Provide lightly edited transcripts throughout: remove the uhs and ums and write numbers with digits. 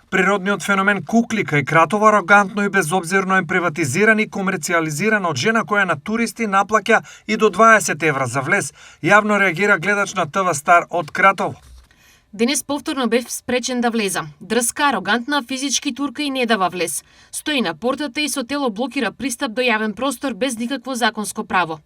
Природниот феномен кукли кај Кратово арогантно и безобзирно е приватизиран и комерцијализиран од жена која на туристи наплаќа и до 20 евра за влез. Јавно реагира гледач на ТВ Стар од Кратово. Денес повторно бев спречен да влезам. Дрска, арогантна, физички турка и не дава влез. Стои на портата и со тело блокира пристап до јавен простор без никакво законско право.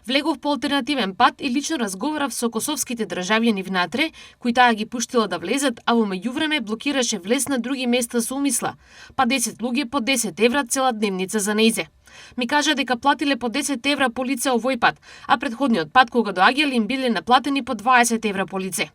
Влегов по алтернативен пат и лично разговарав со косовските државјани внатре, кои таа ги пуштила да влезат, а во меѓувреме блокираше влез на други места со умисла, па 10 луѓе по 10 евра цела дневница за неизе. Ми кажа дека платиле по 10 евра по лице овој пат, а предходниот пат кога доаѓале им биле наплатени по 20 евра по лице.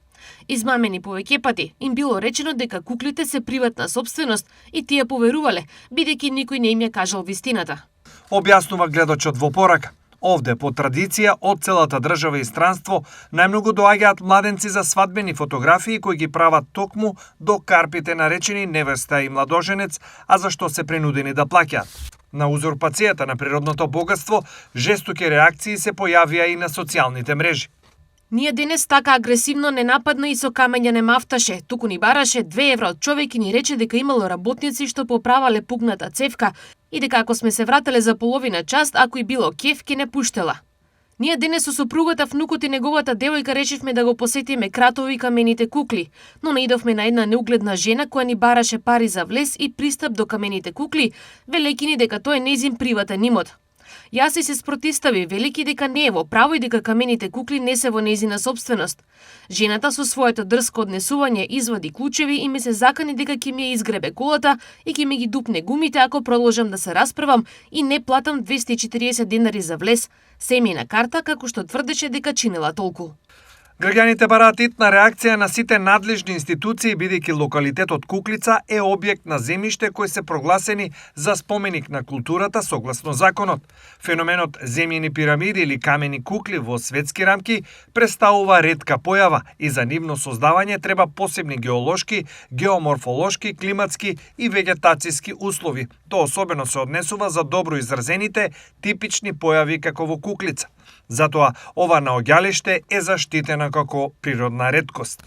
Измамени повеќе пати, им било речено дека куклите се приватна сопственост и тие поверувале, бидејќи никој не им ја кажал вистината. Објаснува гледачот во порака. Овде, по традиција, од целата држава и странство, најмногу доаѓаат младенци за свадбени фотографии кои ги прават токму до карпите наречени невеста и младоженец, а за што се принудени да плаќаат. На узурпацијата на природното богатство, жестоки реакции се појавија и на социјалните мрежи. Ние денес така агресивно не нападна и со камења не мафташе, туку ни бараше 2 евра од човек и ни рече дека имало работници што поправале пугната цевка и дека ако сме се врателе за половина час, ако и било кеф, ке не пуштела. Ние денес со сопругата, внукот и неговата девојка решивме да го посетиме Кратово и камените кукли, но наидовме на една неугледна жена која ни бараше пари за влез и пристап до камените кукли, велејќи ни дека тоа е нејзин приватен имот. Јас и се спротистави, велики дека не е во право и дека камените кукли не се во нејзина сопственост. Жената со своето дрско однесување извади клучеви и ми се закани дека ќе ми ја изгребе колата и ќе ми ги дупне гумите ако продолжам да се расправам и не платам 240 денари за влез, семејна карта како што тврдеше дека чинела толку. Граѓаните бараат итна реакција на сите надлежни институции, бидејќи локалитетот Куклица е објект на земјиште кои се прогласени за споменик на културата согласно законот. Феноменот земјени пирамиди или камени кукли во светски рамки представува ретка појава и за нивно создавање треба посебни геолошки, геоморфолошки, климатски и вегетацијски услови. Тоа особено се однесува за добро изразените типични појави како во Куклица. Затоа ова наоѓалиште е заштитено како природна реткост.